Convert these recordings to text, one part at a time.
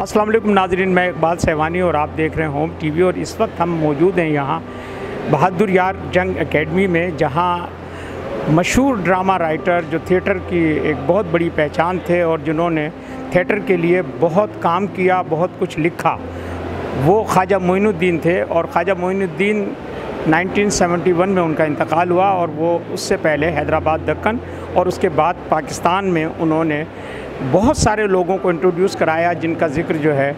अस्सलाम वालेकुम नाज़रीन, मैं इकबाल सहवानी और आप देख रहे हैं होम टीवी। और इस वक्त हम मौजूद हैं यहाँ बहादुर यार जंग एकेडमी में, जहाँ मशहूर ड्रामा राइटर जो थिएटर की एक बहुत बड़ी पहचान थे और जिन्होंने थिएटर के लिए बहुत काम किया, बहुत कुछ लिखा, वो ख्वाजा मोइनुद्दीन थे। और ख्वाजा मोइनुद्दीन 1971 में उनका इंतकाल हुआ और वो उससे पहले हैदराबाद दक्कन और उसके बाद पाकिस्तान में उन्होंने बहुत सारे लोगों को इंट्रोड्यूस कराया, जिनका ज़िक्र जो है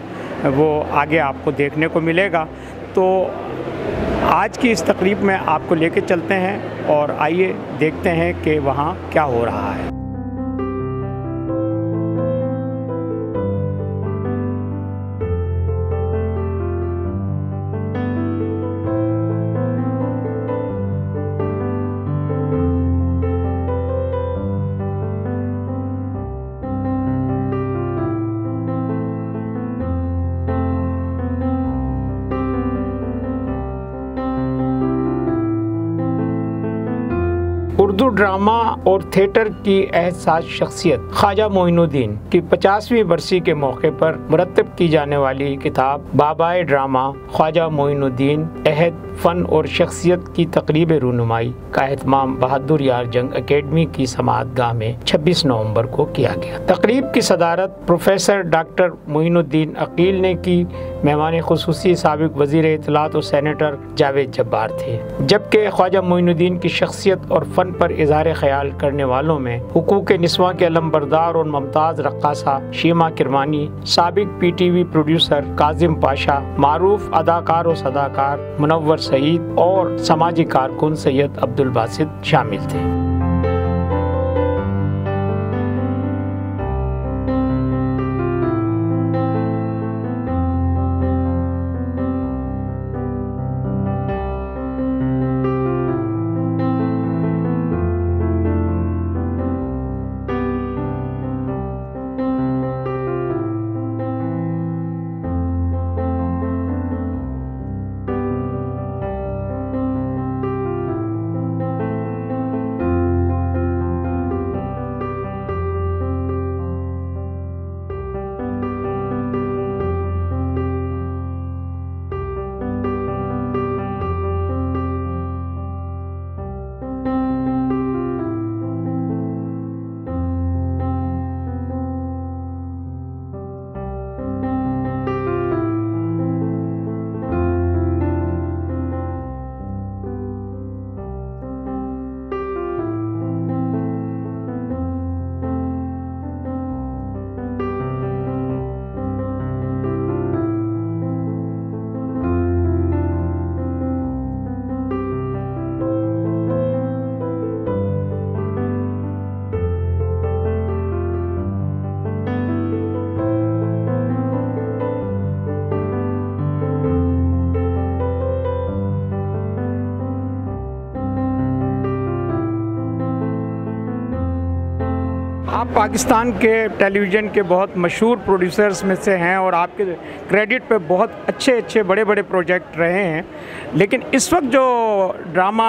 वो आगे आपको देखने को मिलेगा। तो आज की इस तकरीब में आपको लेके चलते हैं और आइए देखते हैं कि वहाँ क्या हो रहा है। उर्दू ड्रामा और थिएटर की एहसास शख्सियत ख्वाजा मोइनुद्दीन की 50वीं बरसी के मौके पर मुरतब की जाने वाली किताब बाबाए ड्रामा ख्वाजा मोइनुद्दीन अहद फ़न और शख्सियत की तकरीब रूनुमाई का एहतमाम बहादुर यार जंग एकेडमी की समाअतगाह में 26 नवंबर को किया गया। तकरीब की सदारत प्रोफेसर डॉक्टर मोइनुद्दीन अकील ने की। मेहमान खुसूसी साबिक वज़ीर इत्तलात और सेनेटर जावेद जब्बार थे, जबकि ख्वाजा मोइनुद्दीन की शख्सियत और फ़न पर इज़हार ख्याल करने वालों में हुकूक निस्वां के अलमबरदार और मुमताज़ रक्कासा शीमा किरमानी, साबिक PTV प्रोड्यूसर काजिम पाशा, मारूफ अदाकार और सदाकार मुनव्वर सईद और समाजी कारकुन सैयद अब्दुल बासित शामिल थे। आप पाकिस्तान के टेलीविज़न के बहुत मशहूर प्रोड्यूसर्स में से हैं और आपके क्रेडिट पे बहुत अच्छे बड़े प्रोजेक्ट रहे हैं। लेकिन इस वक्त जो ड्रामा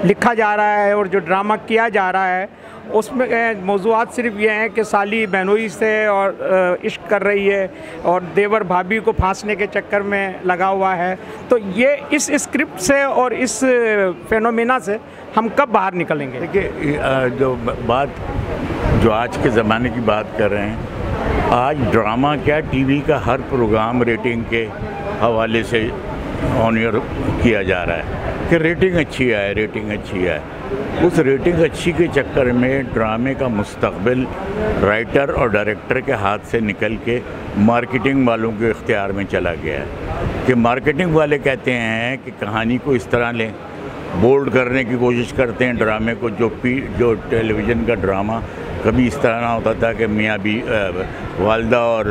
लिखा जा रहा है और जो ड्रामा किया जा रहा है, उसमें मौज़ूआत सिर्फ ये हैं कि साली बहनोई से और इश्क कर रही है और देवर भाभी को फांसने के चक्कर में लगा हुआ है। तो ये इस स्क्रिप्ट से और इस फेनोमेना से हम कब बाहर निकलेंगे? देखिए, जो आज के ज़माने की बात कर रहे हैं, आज ड्रामा क्या, टीवी का हर प्रोग्राम रेटिंग के हवाले से ऑन एयर किया जा रहा है कि रेटिंग अच्छी आए। उस रेटिंग अच्छी के चक्कर में ड्रामे का मुस्तकबिल राइटर और डायरेक्टर के हाथ से निकल के मार्केटिंग वालों के इख्तियार में चला गया है। कि मार्केटिंग वाले कहते हैं कि कहानी को इस तरह लें, बोल्ड करने की कोशिश करते हैं ड्रामे को। जो टेलीविज़न का ड्रामा कभी इस तरह ना होता था कि मियाँ भी वालदा और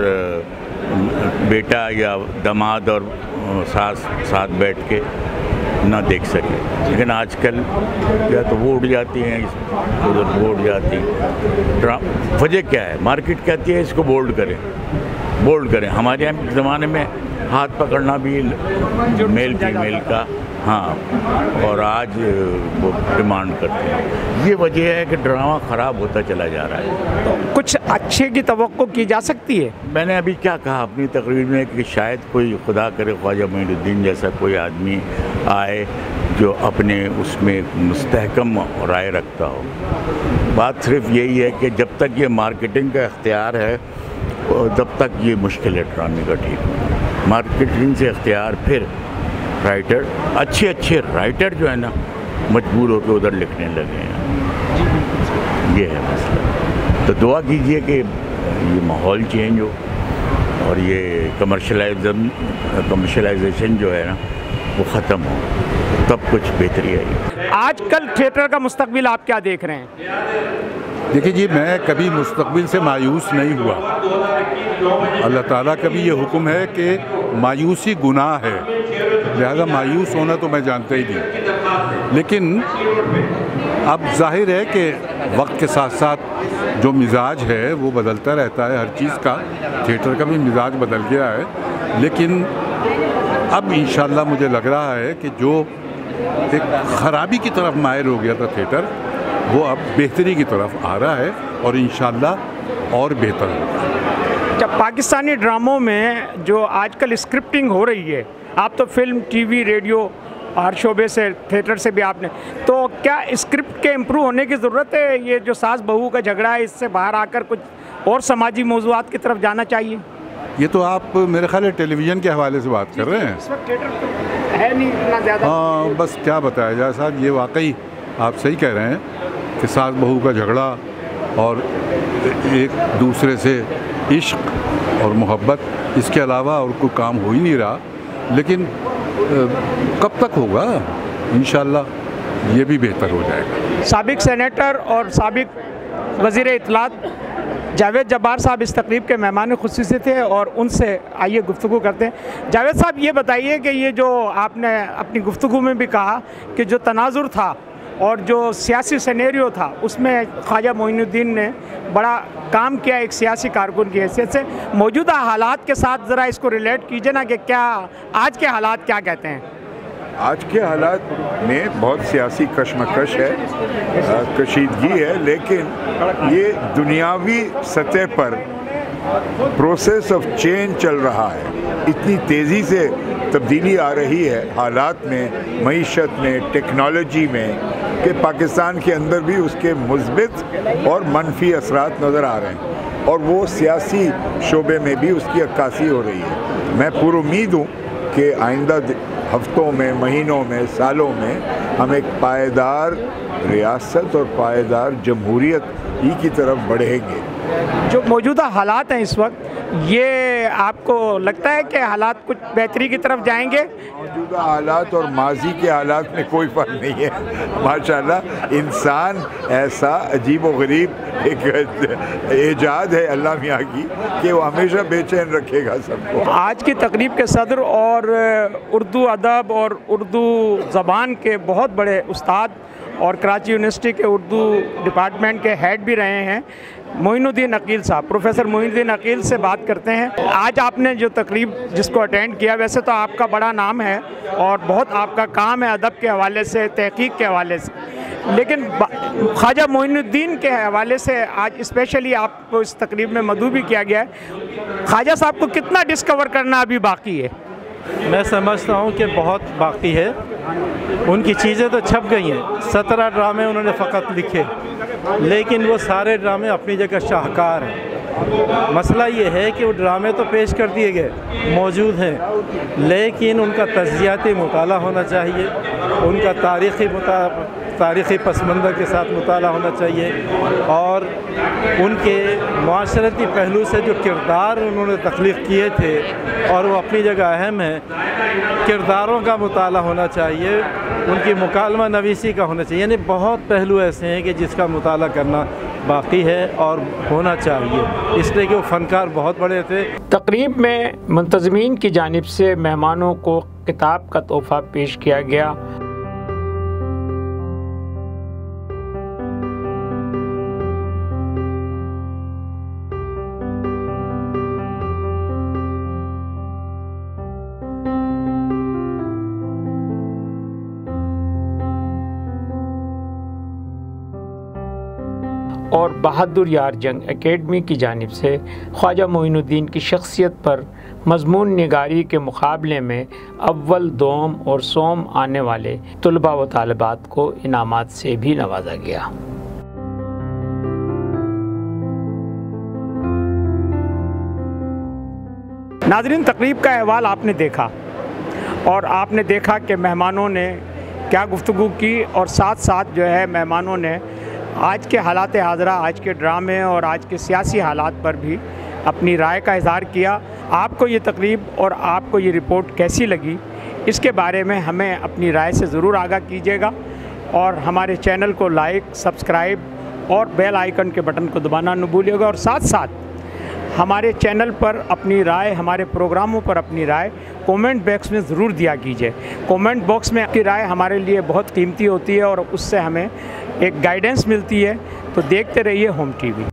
बेटा या दामाद और सास साथ बैठ के ना देख सके। लेकिन आजकल या तो वो उड़ जाती हैं, उधर वो उड़ जाती हैं। वजह क्या है? मार्केट कहती है इसको बोल्ड करें। हमारे यहाँ ज़माने में हाथ पकड़ना भी मेल फीमेल का हाँ, और आज वो डिमांड करते हैं। ये वजह है कि ड्रामा ख़राब होता चला जा रहा है। तो कुछ अच्छे की तवक्को की जा सकती है। मैंने अभी क्या कहा अपनी तकरीर में कि शायद कोई खुदा करे ख्वाजा मोइनुद्दीन जैसा कोई आदमी आए जो अपने उसमें मुस्तहकम राय रखता हो। बात सिर्फ यही है कि जब तक ये मार्केटिंग का इख्तियार है तब तक ये मुश्किल है ड्रामे का ठीक। मार्केटिंग से इख्तियार, फिर राइटर, अच्छे अच्छे राइटर जो है ना मजबूर होकर उधर लिखने लगे हैं। ये है मसला। तो दुआ कीजिए कि ये माहौल चेंज हो और ये कमर्शलाइजेशन जो है ना वो ख़त्म हो, तब कुछ बेहतरी आई। आजकल थिएटर का मुस्तकबिल आप क्या देख रहे हैं? देखिए जी, मैं कभी मुस्तकबिल से मायूस नहीं हुआ। अल्लाह ताला का भी ये हुक्म है कि मायूसी गुनाह है, लिहाजा मायूस होना तो मैं जानता ही नहीं। लेकिन अब जाहिर है कि वक्त के साथ साथ जो मिजाज है वो बदलता रहता है, हर चीज़ का। थिएटर का भी मिजाज बदल गया है, लेकिन अब इंशाल्लाह मुझे लग रहा है कि जो एक ख़राबी की तरफ मायल हो गया था थिएटर, वो अब बेहतरी की तरफ आ रहा है और इंशाल्लाह और बेहतर होगा। जब पाकिस्तानी ड्रामों में जो आजकल स्क्रिप्टिंग हो रही है, आप तो फिल्म, टीवी, रेडियो हर शोबे से, थिएटर से भी आपने, तो क्या स्क्रिप्ट के इम्प्रूव होने की ज़रूरत है? ये जो सास बहू का झगड़ा है, इससे बाहर आकर कुछ और समाजी मौज़ूआत की तरफ जाना चाहिए। ये तो आप मेरे ख्याल है टेलीविज़न के हवाले से बात कर रहे हैं। इस वक्त थिएटर तो है नहीं इतना ज़्यादा। हाँ, बस क्या बताया जाए साहब, ये वाकई आप सही कह रहे हैं कि सास बहू का झगड़ा और एक दूसरे से इश्क और मोहब्बत, इसके अलावा और कोई काम हो ही नहीं रहा। लेकिन कब तक होगा? इंशाल्लाह ये भी बेहतर हो जाएगा। साबिक सेनेटर और साबिक वज़ीर इत्तलात जावेद जब्बार साहब इस तकरीब के मेहमान खुसूसी थे और उनसे आइए गुफ्तगू करते हैं। जावेद साहब, ये बताइए कि ये जो आपने अपनी गुफ्तगू में भी कहा कि जो तनाजुर था और जो सियासी सिनेरियो था, उसमें ख्वाजा मोइनुद्दीन ने बड़ा काम किया एक सियासी कारकुन की हैसियत से। मौजूदा हालात के साथ ज़रा इसको रिलेट कीजिए ना कि क्या आज के हालात क्या कहते हैं? आज के हालात में बहुत सियासी कशमकश है, कशीदगी है, लेकिन ये दुनियावी सतह पर प्रोसेस ऑफ चेंज चल रहा है। इतनी तेज़ी से तब्दीली आ रही है हालात में, मईशत में, टेक्नोलॉजी में, कि पाकिस्तान के अंदर भी उसके मुस्बित और मनफी असरात नज़र आ रहे हैं और वो सियासी शोबे में भी उसकी अक्कासी हो रही है। मैं पुरुमीद हूँ कि आइंदा हफ्तों में, महीनों में, सालों में हम एक पायदार रियासत और पायदार जमहूरियत ही की तरफ बढ़ेंगे। जो मौजूदा हालात हैं इस वक्त, ये आपको लगता है कि हालात कुछ बेहतरी की तरफ जाएंगे? मौजूदा हालात और माजी के हालात में कोई फ़र्क नहीं है। माशाल्लाह, इंसान ऐसा अजीब व गरीब एक ईजाद है अल्लाह मियाँ की कि वो हमेशा बेचैन रखेगा सबको। आज की तकरीब के सदर और उर्दू अदब और उर्दू ज़बान के बहुत बड़े उस्ताद और कराची यूनिवर्सिटी के उर्दू डिपार्टमेंट के हेड भी रहे हैं मोइनुद्दीन अकील साहब, प्रोफेसर मोइनुद्दीन अकील से बात करते हैं। आज आपने जो तकरीब जिसको अटेंड किया, वैसे तो आपका बड़ा नाम है और बहुत आपका काम है अदब के हवाले से, तहकीक के हवाले से, लेकिन ख्वाजा मोइनुद्दीन के हवाले से आज स्पेशली आपको इस तकरीब में मदऊ भी किया गया है। ख्वाजा साहब को कितना डिस्कवर करना अभी बाकी है? मैं समझता हूँ कि बहुत बाकी है। उनकी चीज़ें तो छप गई हैं, 17 ड्रामे उन्होंने फ़कत लिखे, लेकिन वो सारे ड्रामे अपनी जगह शाहकार हैं। मसला ये है कि वो ड्रामे तो पेश कर दिए गए, मौजूद हैं, लेकिन उनका तज्ज़ियाती मुताला होना चाहिए, उनका तारीख़ी पस मंज़र के साथ मुताला होना चाहिए और उनके माशरती पहलू से जो किरदार उन्होंने तख्लीक़ किए थे और वो अपनी जगह अहम है, किरदारों का मुताला होना चाहिए, उनकी मुकालमा नवीसी का होना चाहिए। यानी बहुत पहलू ऐसे हैं कि जिसका मुताला करना बाकी है और होना चाहिए, इसलिए कि वो फ़नकार बहुत बड़े थे। तकरीब में मुंतज़मीन की जानिब से मेहमानों को किताब का तोहफ़ा पेश किया गया। और बहादुर यार जंग एकेडमी की जानिब से ख्वाजा मोइनुद्दीन की शख्सियत पर मज़मून निगारी के मुकाबले में अव्वल, दोम और सोम आने वाले तुलबा व तालिबात को इनामात से भी नवाजा गया। नाज़रीन, तकरीब का अहवाल आपने देखा और आपने देखा कि मेहमानों ने क्या गुफ्तगू की और साथ साथ जो है मेहमानों ने आज के हालात हाज़रा, आज के ड्रामे और आज के सियासी हालात पर भी अपनी राय का इज़हार किया। आपको ये तकरीब और आपको ये रिपोर्ट कैसी लगी, इसके बारे में हमें अपनी राय से ज़रूर आगाह कीजिएगा और हमारे चैनल को लाइक, सब्सक्राइब और बेल आइकन के बटन को दबाना न भूलिएगा। और साथ साथ हमारे चैनल पर अपनी राय, हमारे प्रोग्रामों पर अपनी राय कमेंट बॉक्स में ज़रूर दिया कीजिए। कमेंट बॉक्स में आपकी राय हमारे लिए बहुत कीमती होती है और उससे हमें एक गाइडेंस मिलती है। तो देखते रहिए होम टीवी।